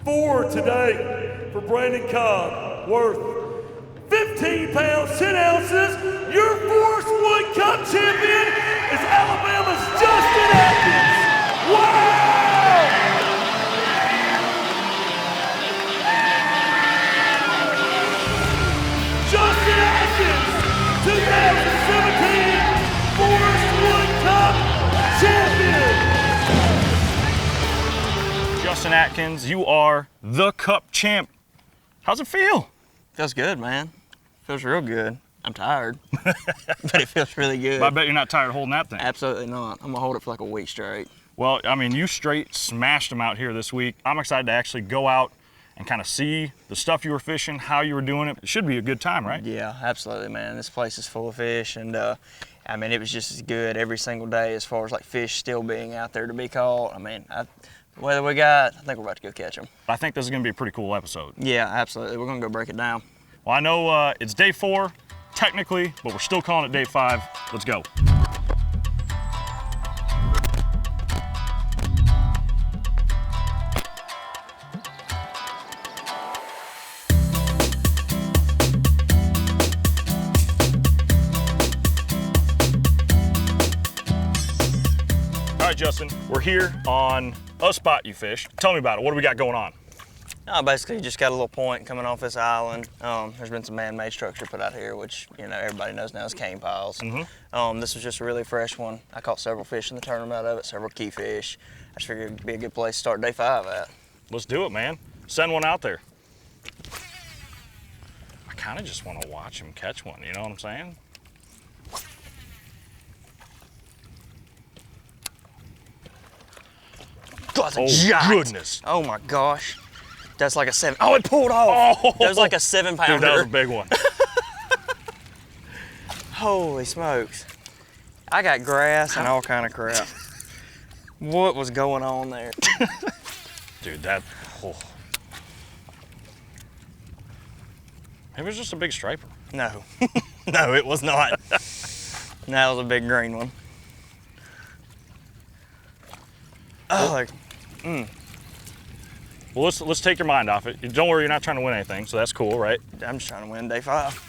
4 today for Brandon Cobb, worth 15 pounds, 10 ounces. Your Forrest Wood Cup champion is Alabama's Justin Atkins. Wow! Justin Atkins, 2017 Forrest Wood Cup champion. Justin Atkins, you are the Cup champ. How's it feel? Feels good, man. Feels real good. I'm tired, but it feels really good. But I bet you're not tired holding that thing. Absolutely not. I'm gonna hold it for like a week straight. Well, I mean, you straight smashed them out here this week. I'm excited to actually go out and kind of see the stuff you were fishing, how you were doing it. It should be a good time, right? Yeah, absolutely, man. This place is full of fish, and I mean, it was just as good every single day as far as like fish still being out there to be caught. I mean, the weather we got, I think we're about to go catch them. I think this is gonna be a pretty cool episode. Yeah, absolutely. We're gonna go break it down. Well, I know it's day 4, technically, but we're still calling it day 5. Let's go. All right, Justin, we're here on a spot you fished. Tell me about it. What do we got going on? Basically, you just got a little point coming off this island. There's been some man-made structure put out here, which everybody knows now is cane piles. This was just a really fresh one. I caught several fish in the tournament out of it, several key fish. I just figured it'd be a good place to start day 5 at. Let's do it, man. Send one out there. I kind of just want to watch him catch one, you know what I'm saying? That's a Oh, giant. goodness. Oh my gosh. That's like a 7. Oh, it pulled off. Oh, that was like a 7-pounder. dude, that was a big one. Holy smokes. I got grass and all kind of crap. What was going on there? Dude, that, oh. It was just a big striper. No. No, it was not. That was a big green one. Oh, like, Well, let's take your mind off it. Don't worry, you're not trying to win anything, so that's cool, right? I'm just trying to win day 5.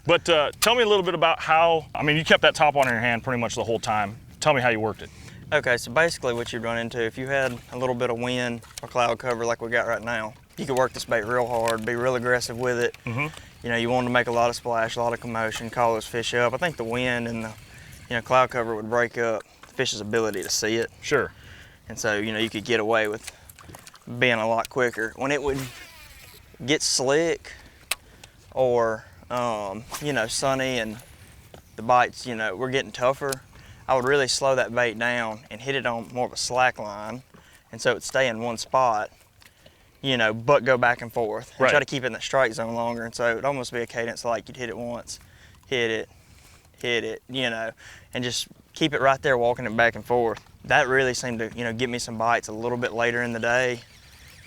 But tell me a little bit about how, I mean, you kept that top on in your hand pretty much the whole time. Tell me how you worked it. Okay, so basically what you'd run into, if you had a little bit of wind or cloud cover like we got right now, you could work this bait real hard, be real aggressive with it. You wanted to make a lot of splash, a lot of commotion, call those fish up. I think the wind and the cloud cover would break up the fish's ability to see it. Sure. And so, you could get away with being a lot quicker. When it would get slick or, sunny and the bites, we're getting tougher, I would really slow that bait down and hit it on more of a slack line. And so it would stay in one spot, but go back and forth. And right. Try to keep it in the strike zone longer. And so it'd almost be a cadence like you'd hit it once, hit it, and just keep it right there, walking it back and forth. That really seemed to, get me some bites a little bit later in the day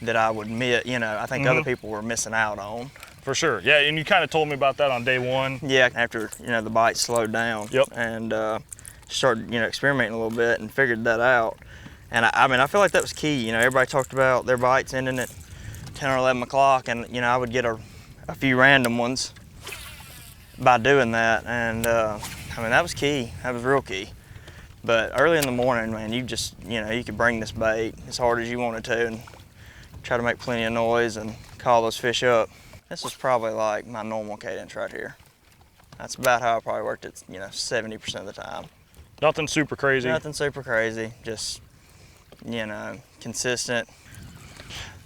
that I would miss, I think other people were missing out on. For sure, yeah, and you kind of told me about that on day 1. Yeah, after, the bites slowed down. Yep. And started, experimenting a little bit and figured that out. And I feel like that was key. Everybody talked about their bites ending at 10 or 11 o'clock, and, I would get a few random ones by doing that. And, that was key. That was real key. But early in the morning, man, you just, you could bring this bait as hard as you wanted to and try to make plenty of noise and call those fish up. This was probably like my normal cadence right here. That's about how I probably worked it, 70% of the time. Nothing super crazy. Nothing super crazy, just, consistent,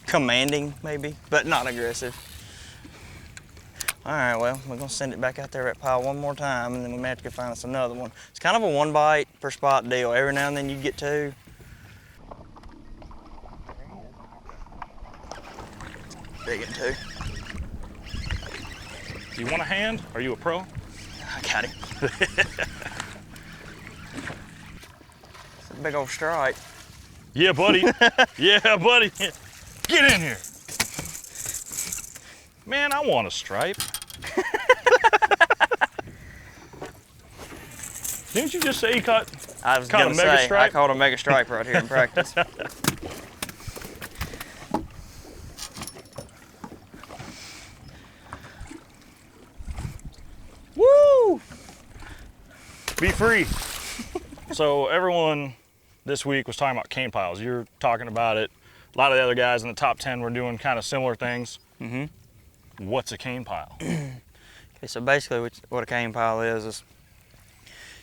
commanding maybe, but not aggressive. All right, well, we're gonna send it back out there that pile one more time, and then we may have to go find us another one. It's kind of a 1 bite per spot deal. Every now and then you get 2. Big and 2. Do you want a hand? Are you a pro? I got him. It's a big old strike. Yeah, buddy. Yeah, buddy. Get in here. Man, I want a stripe. Didn't you just say you caught I was Caught gonna a mega say, stripe? I caught a mega stripe right here in practice. Be free. So everyone this week was talking about cane piles. You're talking about it. A lot of the other guys in the top 10 were doing kind of similar things. What's a cane pile? Okay, so basically what a cane pile is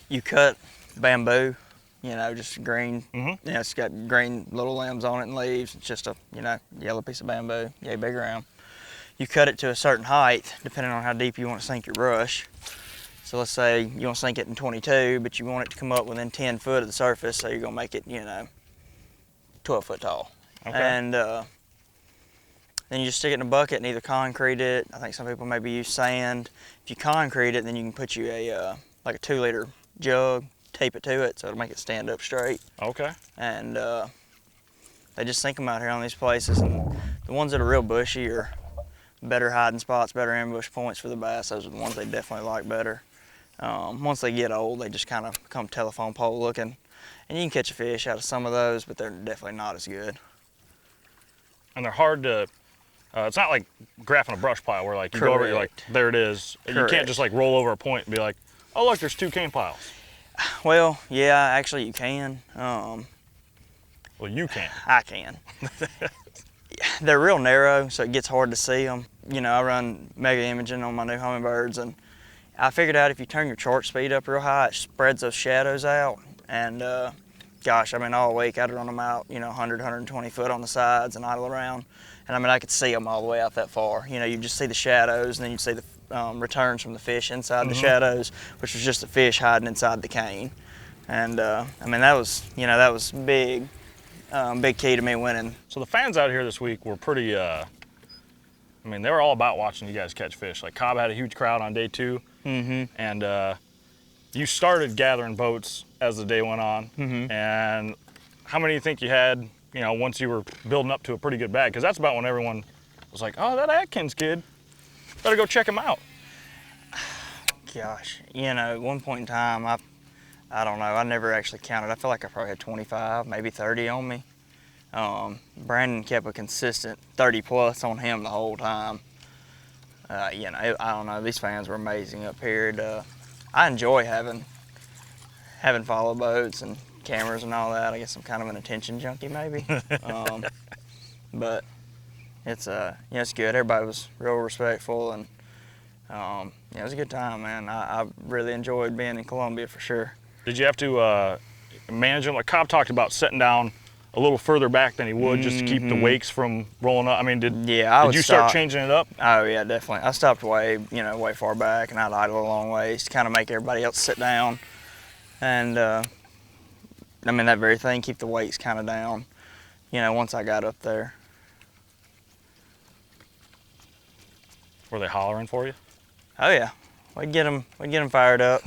you cut bamboo, you know, just green. You know, it's got green little limbs on it and leaves. It's just a, you know, yellow piece of bamboo, yay big around. You cut it to a certain height, depending on how deep you want to sink your brush. So let's say you want to sink it in 22, but you want it to come up within 10 foot of the surface, so you're gonna make it, you know, 12 foot tall. Okay. And then you just stick it in a bucket and either concrete it. I think some people maybe use sand. If you concrete it, then you can put you a like a 2-liter jug, tape it to it so it'll make it stand up straight. Okay. And they just sink them out here on these places. And the ones that are real bushy are better hiding spots, better ambush points for the bass. Those are the ones they definitely like better. Once they get old, they just kind of become telephone pole looking. And you can catch a fish out of some of those, but they're definitely not as good. And they're hard to, it's not like graphing a brush pile where like you go over it, you're like, there it is. You can't just like roll over a point and be like, oh look, there's 2 cane piles. Well, yeah, actually you can. Well, you can. I can. They're real narrow, so it gets hard to see them. You know, I run mega imaging on my new hummingbirds, and I figured out if you turn your chart speed up real high, it spreads those shadows out. And gosh, I mean, all week I'd run them out, you know, 100, 120 foot on the sides and idle around. And I mean, I could see them all the way out that far. You know, you just see the shadows, and then you see the returns from the fish inside the shadows, which was just the fish hiding inside the cane. And I mean, that was, you know, that was big key to me winning. So the fans out here this week were pretty, I mean, they were all about watching you guys catch fish. Like Cobb had a huge crowd on day 2. And you started gathering boats as the day went on. And how many do you think you had, you know, once you were building up to a pretty good bag? Because that's about when everyone was like, oh, that Atkins kid, better go check him out. Gosh, you know, at one point in time, I don't know, I never actually counted. I feel like I probably had 25, maybe 30 on me. Brandon kept a consistent 30 plus on him the whole time. You know, I don't know, these fans were amazing up here. I enjoy having follow boats and cameras and all that. I guess I'm kind of an attention junkie maybe. But it's, you know, it's good. Everybody was real respectful, and yeah, it was a good time, man. I really enjoyed being in Columbia for sure. Did you have to manage them? Like Cobb talked about setting down a little further back than he would just to keep the wakes from rolling up. I mean, did you start changing it up? Oh yeah, definitely. I stopped way far back, and I'd idle a long ways to kind of make everybody else sit down. And I mean, that very thing, keep the weights kind of down, you know, once I got up there. Were they hollering for you? Oh yeah, we'd get them fired up.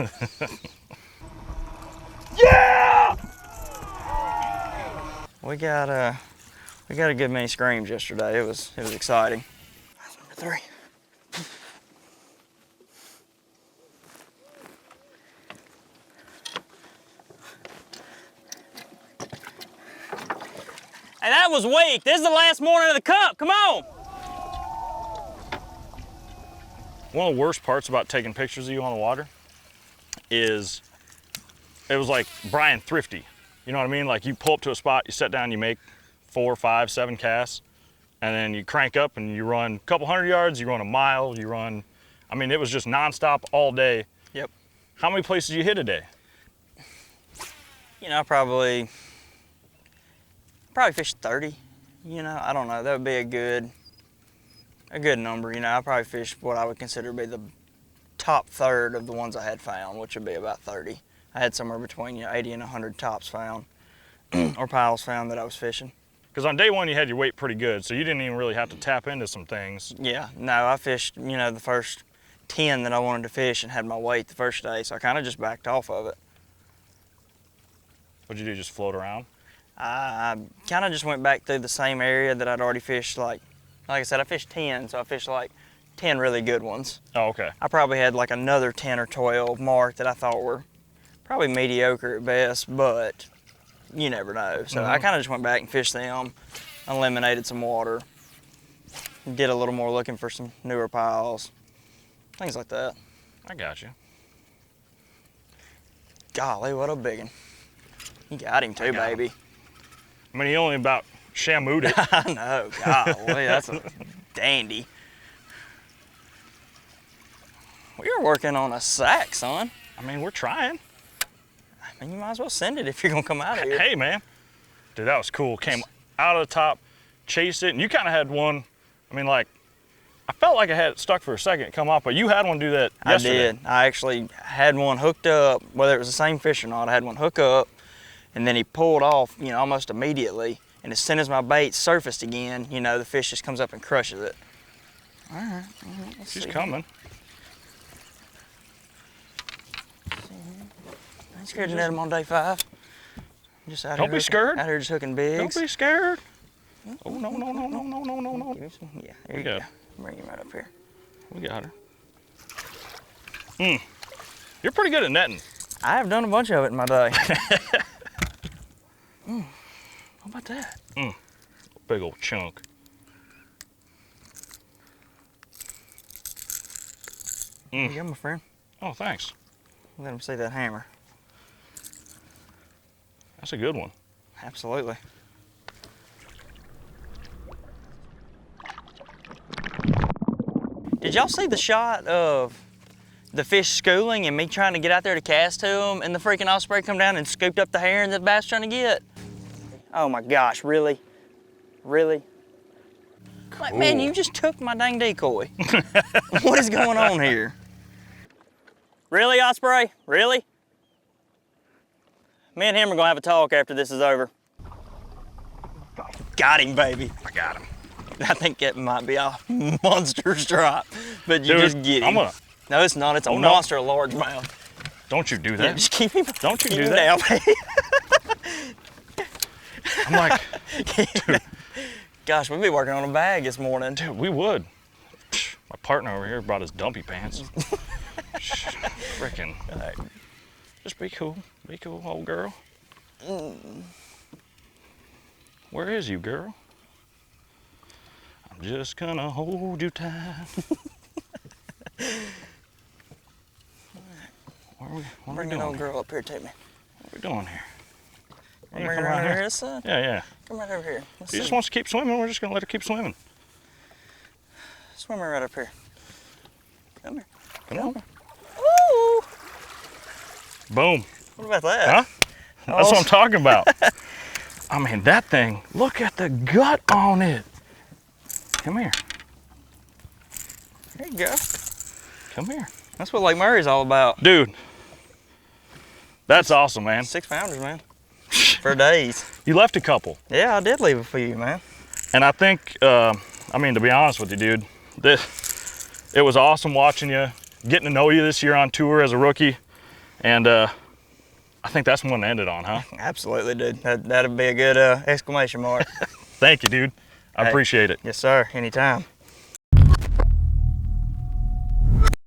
Yeah! We got a good many screams yesterday. It was exciting. That's number 3. Hey, that was weak. This is the last morning of the cup. Come on. One of the worst parts about taking pictures of you on the water is it was like Brian Thrifty. You know what I mean? Like you pull up to a spot, you sit down, you make 4, 5, 7 casts, and then you crank up and you run a couple hundred yards, you run a mile, you run, I mean, it was just nonstop all day. Yep. How many places did you hit a day? You know, I probably fished 30. You know, I don't know. That would be a good number. You know, I probably fished what I would consider to be the top third of the ones I had found, which would be about 30. I had somewhere between 80 and 100 tops found, or piles found that I was fishing. Because on day 1 you had your weight pretty good, so you didn't even really have to tap into some things. Yeah, no, I fished, you know, the first 10 that I wanted to fish and had my weight the first day, so I kind of just backed off of it. What'd you do, just float around? I kind of just went back through the same area that I'd already fished. Like I said, I fished 10, so I fished like 10 really good ones. Oh, okay. I probably had like another 10 or 12 marked that I thought were probably mediocre at best, but you never know. So I kind of just went back and fished them, eliminated some water, did a little more looking for some newer piles, things like that. I got you. Golly, what a big one. You got him too, got him. baby. I mean, he only about shamooed it. I know, golly, that's a dandy. We're working on a sack, son. I mean, we're trying. I mean, you might as well send it if you're gonna come out of here. Hey, man. Dude, that was cool. Came out of the top, chased it, and you kind of had one. I mean, like, I felt like I had it stuck for a second, come off, but you had one do that yesterday. I did. I actually had one hooked up, whether it was the same fish or not. I had one hook up, and then he pulled off, you know, almost immediately. And as soon as my bait surfaced again, you know, the fish just comes up and crushes it. All right, let's She's see. coming. I ain't scared to net him on day 5. Just out Don't here be scared. Out here just hooking bigs. Don't be scared. Oh, no, no, no, no, no, no, no, no. Yeah, there you go. go. Bring him right up here. We got her. You're pretty good at netting. I have done a bunch of it in my day. How about that? Big old chunk. There you go, my friend. Oh, thanks. Let him see that hammer. That's a good one. Absolutely. Did y'all see the shot of the fish schooling and me trying to get out there to cast to him and the freaking osprey come down and scooped up the herring that the bass trying to get? Oh my gosh, really? Really? Like, man, you just took my dang decoy. What is going on here? Really, osprey? Really? Me and him are gonna have a talk after this is over. Got him, baby. I got him. I think it might be a monster's drop, but you Dude, just get him. I'm gonna. No, it's not. It's a Oh, no. monster largemouth. Don't you do that. Yeah, just keep him. Don't you keep do him that. down, baby. I'm like, dude, Gosh, we'll be working on a bag this morning. dude, we would. My partner over here brought his dumpy pants. Frickin'. Just be cool. Be cool, old girl. Where is you, girl? I'm just gonna hold you tight. Bring that old girl up here to me. What are we doing here? Bring You her gonna right come over out here, son. Yeah, yeah. Come right over here. Let's She see. just wants to keep swimming. We're just gonna let her keep swimming. Swim her right up here. Come here. Come on. Ooh! Boom. What about that? Huh? That's what I'm talking about. I mean, that thing, look at the gut on it. Come here. There you go. Come here. That's what Lake Murray's all about. Dude, that's awesome, man. 6 pounders, man. For days. You left a couple. Yeah, I did leave it for you, man. And I think, I mean, to be honest with you, dude, it was awesome watching you, getting to know you this year on tour as a rookie. And I think that's one to end it on, huh? Absolutely, dude. That'd be a good exclamation mark. Thank you, dude. I Hey. appreciate it. Yes, sir. Anytime.